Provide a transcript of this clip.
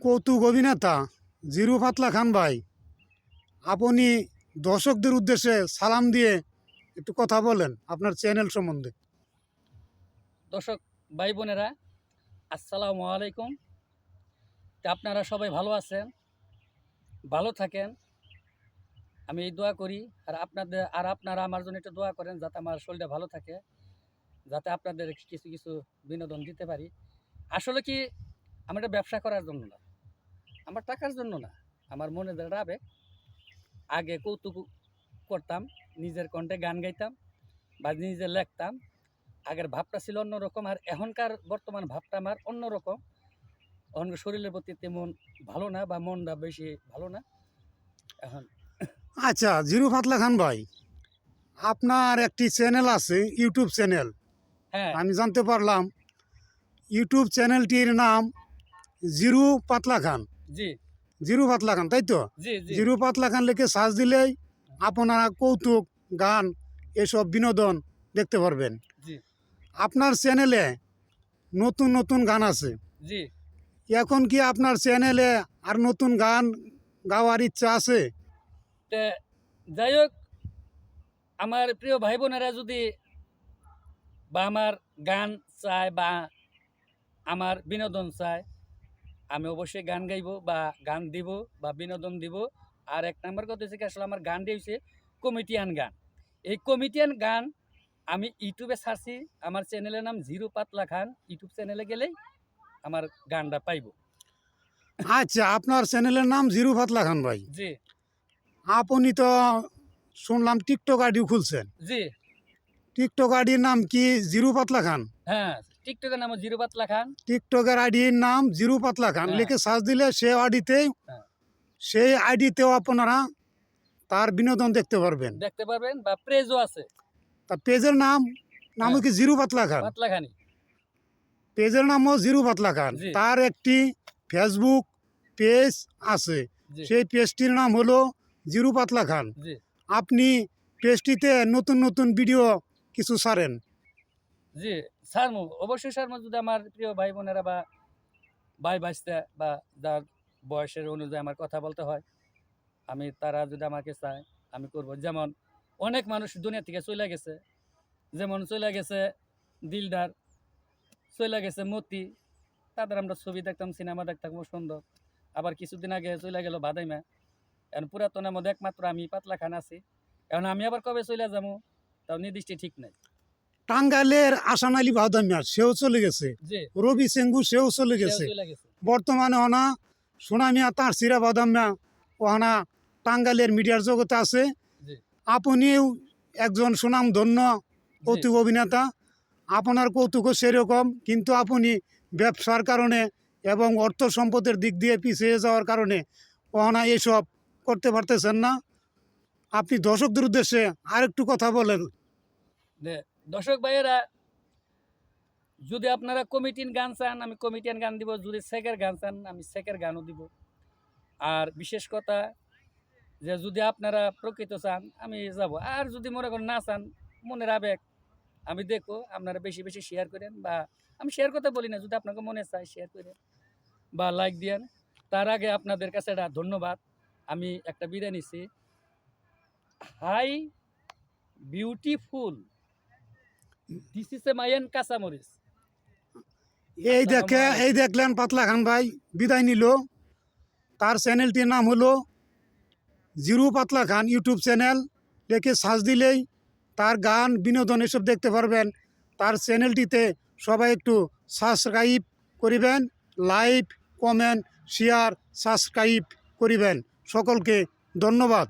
কৌতুক অভিনেতা জিরু পাতলা খান ভাই, আপনি দর্শকদের উদ্দেশ্যে সালাম দিয়ে একটু কথা বলেন আপনার চ্যানেল সম্বন্ধে। দর্শক ভাই বোনেরা, আসসালামু আলাইকুম। তা আপনারা সবাই ভালো আছেন, ভালো থাকেন, আমি এই দোয়া করি। আর আপনারা আমার জন্য একটু দোয়া করেন যাতে আমার শরীরটা ভালো থাকে, যাতে আপনাদের কিছু কিছু বিনোদন দিতে পারি। আসলে কি, আমার এটা ব্যবসা করার জন্য না, আমার টাকার জন্য না, আমার মনে যেটা আবেগ। আগে কৌতুক করতাম, নিজের কণ্ঠে গান গাইতাম বা নিজে লেখতাম। আগের ভাবটা ছিল অন্যরকম, আর এখনকার বর্তমান ভাবটা আমার অন্যরকম। এখন শরীরের প্রতি তেমন ভালো না, বা মনটা বেশি ভালো না এখন। আচ্ছা জিরু পাতলা খান ভাই, আপনার একটি চ্যানেল আছে, ইউটিউব চ্যানেল। হ্যাঁ, আমি জানতে পারলাম ইউটিউব চ্যানেলটির নাম জিরু পাতলা খান। জি জিরু পাতলা খান, তাই তো? জি জি জিরু পাতলা খান লিখে সার্চ দিলেই আপনারা কৌতুক, গান, এসব বিনোদন দেখতে পারবেন। জি আপনার চ্যানেলে নতুন নতুন গান আছে। জি। এখন কি আপনার চ্যানেলে আর নতুন গান গাওয়ার ইচ্ছা আছে? তে যাই হোক, আমার প্রিয় ভাই বোনেরা যদি বা আমার গান চায় বা আমার বিনোদন চায়, আমি অবশ্যই গান গাইব বা গান দিব বা বিনোদন দিব। আর এক নাম্বার কথা হচ্ছে কি, আসলে আমার গানটি হচ্ছে কমেডিয়ান গান। এই কমেডিয়ান গান আমি ইউটিউবে ছাড়ছি। আমার চ্যানেলের নাম জিরু পাতলা খান। ইউটিউব চ্যানেলে গেলেই আমার গানটা পাইব। আচ্ছা, আপনার চ্যানেলের নাম জিরু পাতলা খান ভাই। জি আপনি তো শুনলাম টিকটক আইডিও খুলছেন। জি। টিকটক আইডির নাম কি জিরু পাতলা খান? হ্যাঁ, টিকটকের নাম জিরু পাতলা খান। টিকটকের আইডির নাম জিরু পাতলা খান হ্যাঁ লিখে সার্চ দিলে হ্যাঁ, সেই আইডিতেও আপনারা তার বিনোদন দেখতে পারবেন। দেখতে পারবেন, বা প্রেজও আছে। তা পেজের নাম হ্যাঁ, কি জিরু পাতলা খান? পাতলা খানি। পেজের নামও জিরু পাতলা খান। জি তার একটি ফেসবুক পেজ আছে, জি সেই পেজটির নাম হলো জিরু পাতলা খান। জি আপনি পেজটিতে নতুন নতুন ভিডিও কিছু ছাড়েন। জি। সারমু, অবশ্যই সারমু। যদি আমার প্রিয় ভাই বোনেরা বা ভাই ভাইস্তা বা যার বয়সের অনুযায়ী আমার কথা বলতে হয়, তারা যদি আমাকে চায়, আমি করব। যেমন অনেক মানুষ দুনিয়া থেকে চলে গেছে, যেমন চলে গেছে দিলদার, চলে গেছে মতি। তাদের আমরা ছবি দেখতাম, সিনেমা দেখতাম, খুব সুন্দর। আবার কিছুদিন আগে চলে গেল বাদাইমা। এখন পুরাতনের মধ্যে একমাত্র আমি পাতলা খান আছি। এখন আমি আবার কবে চলে যাবো তাও নির্দিষ্ট ঠিক নাই। টাঙ্গাইলের আসান আলী বাউদামিয়া সেও চলে গেছে, জি, রবি সেঙ্গু সেও চলে সেও গেছে। চলে গেছে। বর্তমানে ওনা সোনামিয়া তার সিরা বাদামিয়া ওহানা টাঙ্গাইলের মিডিয়ার জগতে আছে। জি আপনিও একজন সুনামধন্য জি কৌতুক অভিনেতা। আপনার কৌতুকও সেরকম, কিন্তু আপনি ব্যবসার কারণে এবং অর্থ সম্পদের দিক দিয়ে পিছিয়ে যাওয়ার কারণে ওহানা এসব করতে পারতেছেন না। আপনি দর্শকদের উদ্দেশ্যে আরেকটু কথা বলেন। যে দর্শক ভাইয়েরা, যদি আপনারা কমিটির গান চান, আমি কমিটিয়ান গান দিব। যদি সেকের গান চান, আমি সেকের গানও দিব। আর বিশেষ কথা যে, যদি আপনারা প্রকৃত চান, আমি যাব। আর যদি মনে করেন না চান, মনের আবেগ, আমি দেখো আপনারা বেশি বেশি শেয়ার করেন, বা আমি শেয়ার করতে বলি না, যদি আপনাকে মনে চায় শেয়ার করেন বা লাইক দিয়েন। তার আগে আপনাদের কাছে একটা ধন্যবাদ। আমি একটা বিদায় নিচ্ছি। Hi beautiful, this is a মাইয়ান কাঁচামরিচ। আসসালামু এই আলাইকুম। দেখলেন পাতলা খান ভাই বিদায় নিল। তার চ্যানেলটির নাম হলো জিরু পাতলা খান ইউটিউব চ্যানেল। লিখে সার্চ দিলেই তার গান, বিনোদন এসব দেখতে পারবেন। তার চ্যানেলটিতে সবাই একটু সাবস্ক্রাইব করিবেন, লাইক, কমেন্ট, শেয়ার, সাবস্ক্রাইব করিবেন। সকলকে ধন্যবাদ।